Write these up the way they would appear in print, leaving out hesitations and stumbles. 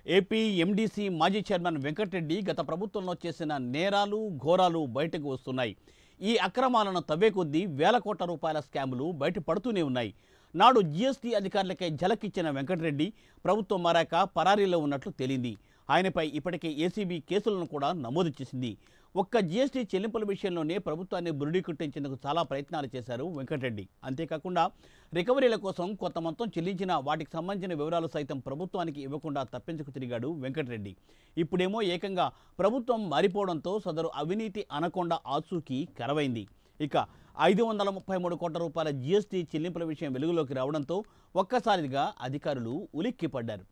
AP MDC మాజీ chairman Venkatareddy గత ప్రభుత్వంలో చేసిన నేరాలు ఘోరాలు బయటకు వస్తున్నాయి. ఈ అక్రమాలను తవ్వే కొద్దీ వేల కోట్ల రూపాయల స్కాములు బయటపడుతూనే ఉన్నాయి. నాడు జీఎస్టీ అధికారులకే ఝలకిచ్చిన వెంకటరెడ్డి ప్రభుత్వం మారాక పరారీలో ఉన్నట్లు తేలింది. ఆయనపై ఇప్పటికే ఏసీబీ కేసులను కూడా నమోదు చేసింది. ఒక్క జీఎస్టీ చెల్లింపుల విషయంలోనే ప్రభుత్వాన్ని బురిడి కొట్టించేందుకు చాలా ప్రయత్నాలు చేశారు వెంకటరెడ్డి. అంతేకాకుండా రికవరీల కోసం కొంత మొత్తం చెల్లించిన వాటికి సంబంధించిన వివరాలు సైతం ప్రభుత్వానికి ఇవ్వకుండా తప్పించుకు తిరిగాడు వెంకటరెడ్డి. ఇప్పుడేమో ఏకంగా ప్రభుత్వం మారిపోవడంతో సదరు అవినీతి అనకొండ ఆచూకీ కరవైంది. ఇక 533 కోట్ల రూపాయల జీఎస్టీ చెల్లింపుల విషయం వెలుగులోకి రావడంతో ఒక్కసారిగా అధికారులు ఉలిక్కిపడ్డారు.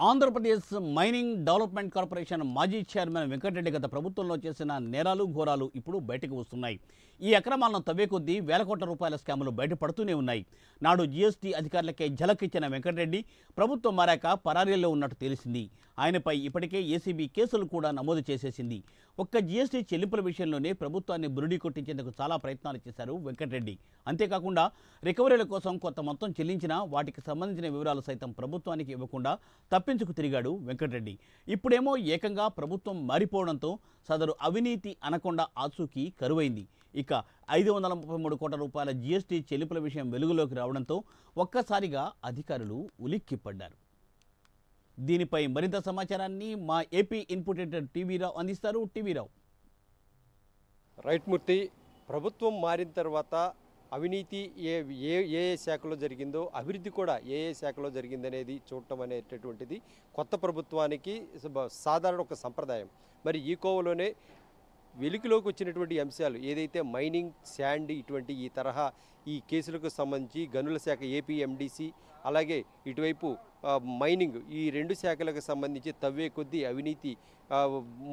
ఆంధ్రప్రదేశ్ మైనింగ్ డెవలప్మెంట్ కార్పొరేషన్ మాజీ చైర్మన్ వెంకటరెడ్డి గత ప్రభుత్వంలో చేసిన నేరాలు ఘోరాలు ఇప్పుడు బయటకు వస్తున్నాయి. ఈ అక్రమాలను తవ్వే కొద్దీ వేల కోట్ల రూపాయల స్కాములు బయటపడుతూనే ఉన్నాయి. నాడు జీఎస్టీ అధికారులకే ఝలకిచ్చిన వెంకటరెడ్డి ప్రభుత్వం మారాక పరారీలో ఉన్నట్టు తెలిసింది. ఆయనపై ఇప్పటికే ఏసీబీ కేసులు కూడా నమోదు చేసేసింది. ఒక్క జీఎస్టీ చెల్లింపుల విషయంలోనే ప్రభుత్వాన్ని బురిడి కొట్టించేందుకు చాలా ప్రయత్నాలు చేశారు వెంకటరెడ్డి. అంతేకాకుండా రికవరీల కోసం కొంత మొత్తం చెల్లించినా వాటికి సంబంధించిన వివరాలు సైతం ప్రభుత్వానికి ఇవ్వకుండా తప్పించుకు తిరిగాడు వెంకటరెడ్డి. ఇప్పుడేమో ఏకంగా ప్రభుత్వం మారిపోవడంతో సదరు అవినీతి అనకొండ ఆచూకీ కరువైంది. ఇక 533 కోట్ల రూపాయల జీఎస్టీ చెల్లింపుల విషయం వెలుగులోకి రావడంతో ఒక్కసారిగా అధికారులు ఉలిక్కిపడ్డారు. దీనిపై మరింత సమాచారాన్ని మా ఏపీ ఇన్పుట్ ఎడిటర్ టీవీరావు అందిస్తారు. టీవీరావు. రైట్ మూర్తి, ప్రభుత్వం మారిన తర్వాత అవినీతి ఏ ఏ ఏ శాఖలో జరిగిందో అభివృద్ధి కూడా ఏ శాఖలో జరిగిందనేది చూడటం అనేటటువంటిది కొత్త ప్రభుత్వానికి సాధారణ ఒక సంప్రదాయం. మరి ఈ కోవలోనే వెలుగులోకి వచ్చినటువంటి అంశాలు ఏదైతే మైనింగ్, శాండ్ ఇటువంటి ఈ తరహా ఈ కేసులకు సంబంధించి గనుల శాఖ ఏపీ ఎండీసీ అలాగే ఇటువైపు మైనింగ్ ఈ రెండు శాఖలకు సంబంధించి తవ్వే కొద్దీ అవినీతి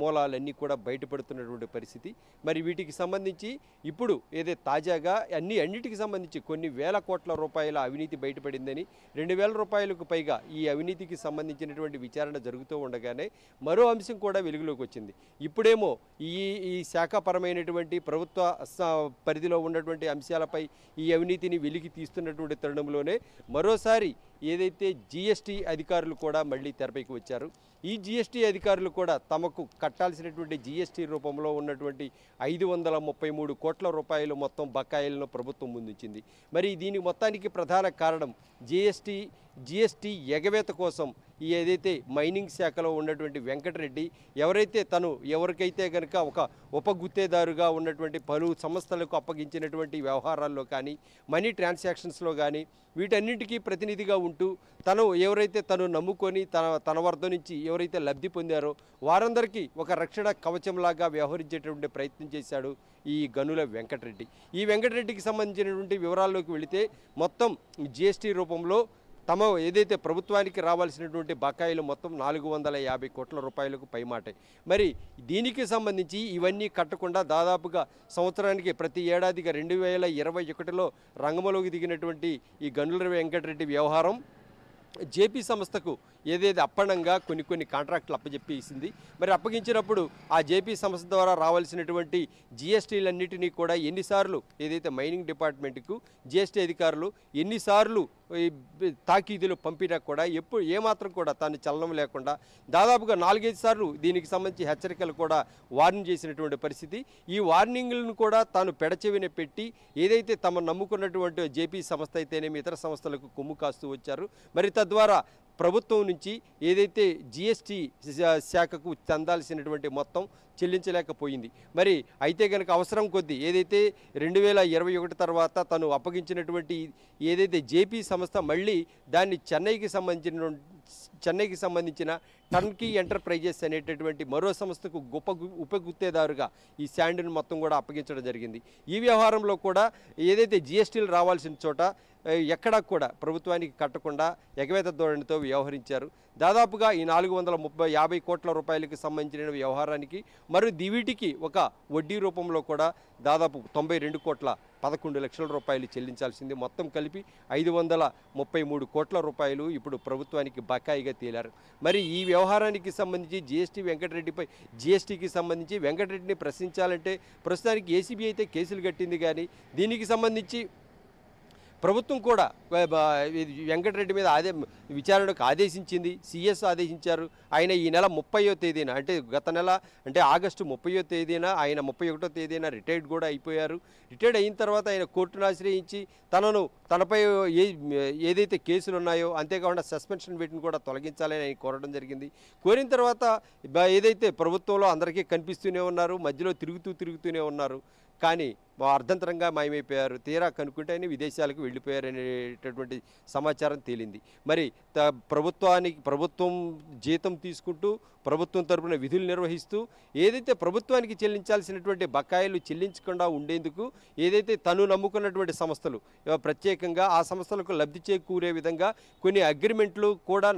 మూలాలన్నీ కూడా బయటపడుతున్నటువంటి పరిస్థితి. మరి వీటికి సంబంధించి ఇప్పుడు ఏదైతే తాజాగా అన్నిటికి సంబంధించి కొన్ని వేల కోట్ల రూపాయల అవినీతి బయటపడిందని, 2000 రూపాయలకు పైగా ఈ అవినీతికి సంబంధించినటువంటి విచారణ జరుగుతూ ఉండగానే మరో అంశం కూడా వెలుగులోకి వచ్చింది. ఇప్పుడేమో ఈ శాఖాపరమైనటువంటి ప్రభుత్వ పరిధిలో ఉన్నటువంటి అంశాలపై ఈ అవినీతిని వెలికి తీస్తున్నటువంటి తరుణంలోనే మరోసారి ఏదైతే జీఎస్టీ అధికారులు కూడా మళ్ళీ తెరపైకి వచ్చారు. ఈ జీఎస్టీ అధికారులు కూడా తమకు కట్టాల్సినటువంటి జీఎస్టీ రూపంలో ఉన్నటువంటి 533 కోట్ల రూపాయలు మొత్తం బకాయిలను ప్రభుత్వం ముందుంచింది. మరి దీని మొత్తానికి ప్రధాన కారణం జీఎస్టీ ఎగవేత కోసం ఏదైతే మైనింగ్ శాఖలో ఉన్నటువంటి వెంకటరెడ్డి ఎవరికైతే కనుక ఒక ఉపగుత్తేదారుగా ఉన్నటువంటి పలు సంస్థలకు అప్పగించినటువంటి వ్యవహారాల్లో కానీ, మనీ ట్రాన్సాక్షన్స్లో కానీ వీటన్నింటికీ ప్రతినిధిగా ఉంటూ తను నమ్ముకొని తన వద్ద నుంచి ఎవరైతే లబ్ధి పొందారో వారందరికీ ఒక రక్షణ కవచంలాగా వ్యవహరించేటువంటి ప్రయత్నం చేశాడు ఈ గనుల వెంకటరెడ్డి. ఈ వెంకటరెడ్డికి సంబంధించినటువంటి వివరాల్లోకి వెళితే మొత్తం జీఎస్టీ రూపంలో ఏదైతే ప్రభుత్వానికి రావాల్సినటువంటి బకాయిలు మొత్తం 450 కోట్ల రూపాయలకు పైమాటే. మరి దీనికి సంబంధించి ఇవన్నీ కట్టకుండా దాదాపుగా సంవత్సరానికి ప్రతి ఏడాదిగా 2021లో రంగంలోకి దిగినటువంటి ఈ గనుల వెంకటరెడ్డి వ్యవహారం జేపీ సంస్థకు ఏదైతే అప్పనంగా కొన్ని కాంట్రాక్టులు అప్పచెప్పేసింది. మరి అప్పగించినప్పుడు ఆ జేపీ సంస్థ ద్వారా రావాల్సినటువంటి జీఎస్టీలన్నిటినీ కూడా ఎన్నిసార్లు ఏదైతే మైనింగ్ డిపార్ట్మెంట్కు జీఎస్టీ అధికారులు ఎన్నిసార్లు తాకీదులు పంపినా కూడా ఏమాత్రం కూడా తాను చలనం లేకుండా దాదాపుగా 4-5 సార్లు దీనికి సంబంధించి హెచ్చరికలు కూడా వార్నింగ్ చేసినటువంటి పరిస్థితి. ఈ వార్నింగ్లను కూడా తాను పెడచెవిన పెట్టి ఏదైతే తమ నమ్ముకున్నటువంటి జేపీ సంస్థ అయితేనేమి ఇతర సంస్థలకు కొమ్ము కాస్తూ వచ్చారు. మరి తద్వారా ప్రభుత్వం నుంచి ఏదైతే జీఎస్టీ శాఖకు చెందాల్సినటువంటి మొత్తం చెల్లించలేకపోయింది. మరి అయితే కనుక అవసరం కొద్దీ ఏదైతే 2021 తర్వాత తను అప్పగించినటువంటి ఏదైతే జేపీ సంస్థ మళ్ళీ దాన్ని చెన్నైకి చెన్నైకి సంబంధించిన టర్న్కీ ఎంటర్ప్రైజెస్ అనేటటువంటి మరో సంస్థకు ఉపగుత్తేదారుగా ఈ శాండ్ను మొత్తం కూడా అప్పగించడం జరిగింది. ఈ వ్యవహారంలో కూడా ఏదైతే జీఎస్టీలు రావాల్సిన చోట ఎక్కడా కూడా ప్రభుత్వానికి కట్టకుండా ఎగవేత ధోరణితో వ్యవహరించారు. దాదాపుగా ఈ 450 కోట్ల రూపాయలకు సంబంధించిన వ్యవహారానికి వీటికి ఒక వడ్డీ రూపంలో కూడా దాదాపు 92 కోట్ల 11 లక్షల రూపాయలు చెల్లించాల్సింది. మొత్తం కలిపి 533 కోట్ల రూపాయలు ఇప్పుడు ప్రభుత్వానికి బకాయిగా తేలారు. మరి ఈ వ్యవహారానికి సంబంధించి జీఎస్టీకి సంబంధించి వెంకటరెడ్డిని ప్రశ్నించాలంటే ప్రస్తుతానికి ఏసీబీ అయితే కేసులు కట్టింది. కానీ దీనికి సంబంధించి ప్రభుత్వం కూడా వెంకటరెడ్డి మీద విచారణకు ఆదేశించింది. సిఎస్ ఆదేశించారు. ఆయన ఈ నెల 30వ తేదీన అంటే గత నెల అంటే ఆగస్టు 30వ తేదీన ఆయన 31వ తేదీన రిటైర్డ్ కూడా అయిపోయారు. రిటైర్డ్ అయిన తర్వాత ఆయన కోర్టును ఆశ్రయించి తనపై ఏదైతే కేసులు ఉన్నాయో అంతేకాకుండా సస్పెన్షన్ వీటిని కూడా తొలగించాలని ఆయన కోరడం జరిగింది. కోరిన తర్వాత ఏదైతే ప్రభుత్వంలో అందరికీ కనిపిస్తూనే ఉన్నారు, మధ్యలో తిరుగుతూనే ఉన్నారు. కానీ అర్ధంతరంగా మాయమైపోయారు. తీరా కనుక్కుంటే ఆయన విదేశాలకు వెళ్ళిపోయారనేటటువంటి సమాచారం తేలింది. మరి ప్రభుత్వం జీతం తీసుకుంటూ ప్రభుత్వం తరపున విధులు నిర్వహిస్తూ ఏదైతే ప్రభుత్వానికి చెల్లించాల్సినటువంటి బకాయిలు చెల్లించకుండా ఉండేందుకు ఏదైతే తను నమ్ముకున్నటువంటి సంస్థలు ప్రత్యేకంగా ఆ సంస్థలకు లబ్ధి చేకూరే విధంగా కొన్ని అగ్రిమెంట్లు కూడా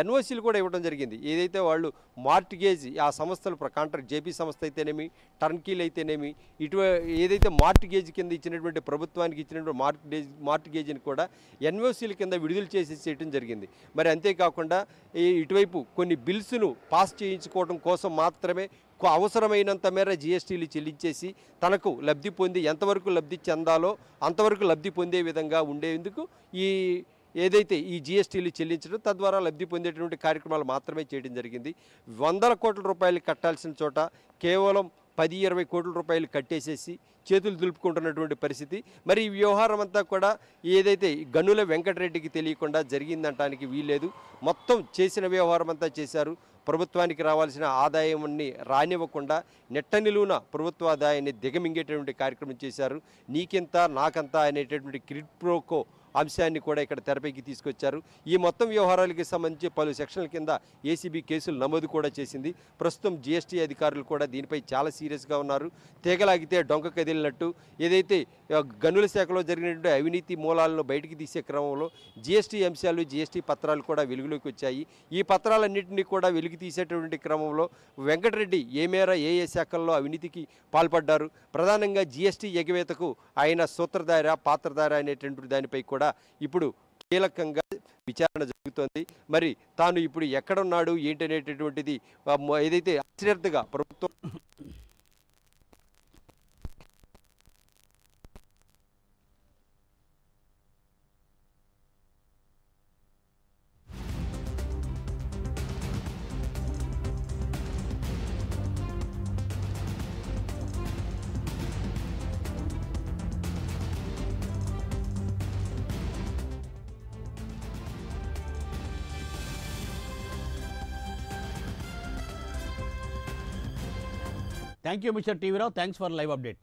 ఎన్ఓసీలు కూడా ఇవ్వడం జరిగింది. ఏదైతే వాళ్ళు మార్టిగేజ్ ఆ సంస్థలు కాంట్రాక్ట్ జేపీ సంస్థ అయితేనేమి టర్న్కీలు అయితేనేమి ఏదైతే మార్టిగేజ్ కింద ఇచ్చినటువంటి ప్రభుత్వానికి ఇచ్చినటువంటి మార్టిగేజ్ని కూడా ఎన్ఓసీల కింద విడుదల చేయడం జరిగింది. మరి అంతేకాకుండా ఇటువైపు కొన్ని బిల్స్ను పాస్ చేయించుకోవడం కోసం మాత్రమే అవసరమైనంత మేర జీఎస్టీలు చెల్లించేసి తనకు లబ్ధి పొంది ఎంతవరకు లబ్ధి చెందాలో అంతవరకు లబ్ధి పొందే విధంగా ఉండేందుకు ఏదైతే ఈ జీఎస్టీలు చెల్లించడం తద్వారా లబ్ధి పొందేటువంటి కార్యక్రమాలు మాత్రమే చేయడం జరిగింది. 100 కోట్ల రూపాయలు కట్టాల్సిన చోట కేవలం 10-20 కోట్ల రూపాయలు కట్టేసేసి చేతులు దులుపుకుంటున్నటువంటి పరిస్థితి. మరి ఈ వ్యవహారం అంతా కూడా ఏదైతే గనుల వెంకటరెడ్డికి తెలియకుండా జరిగిందంటానికి వీల్లేదు. మొత్తం చేసిన వ్యవహారం అంతా చేశారు. ప్రభుత్వానికి రావాల్సిన ఆదాయాన్ని రానివ్వకుండా నెట్ట నిలువున ప్రభుత్వ ఆదాయాన్ని దిగమింగేటటువంటి కార్యక్రమం చేశారు. నీకెంత నాకంత అనేటటువంటి క్విడ్ ప్రో క్వో అంశాన్ని కూడా ఇక్కడ తెరపైకి తీసుకొచ్చారు. ఈ మొత్తం వ్యవహారాలకి సంబంధించి పలు సెక్షన్ల కింద ఏసీబీ కేసులు నమోదు కూడా చేసింది. ప్రస్తుతం జీఎస్టీ అధికారులు కూడా దీనిపై చాలా సీరియస్గా ఉన్నారు. తీగలాగితే డొంక కదిలినట్టు ఏదైతే గనుల శాఖలో జరిగినటువంటి అవినీతి మూలాలను బయటికి తీసే క్రమంలో జీఎస్టీ అంశాలు జీఎస్టీ పత్రాలు కూడా వెలుగులోకి వచ్చాయి. ఈ పత్రాలన్నింటినీ కూడా వెలుగు తీసేటటువంటి క్రమంలో వెంకటరెడ్డి ఏ మేర ఏ శాఖల్లో అవినీతికి పాల్పడ్డారు, ప్రధానంగా జీఎస్టీ ఎగవేతకు ఆయన పాత్రధార అనేటువంటి దానిపై కూడా ఇప్పుడు కీలకంగా విచారణ జరుగుతోంది. మరి తాను ఇప్పుడు ఎక్కడున్నాడు ఏంటనేటటువంటిది ఏదైతే అశ్రద్ధగా ప్రభుత్వం thank you mister TV Rao. Thanks for live update.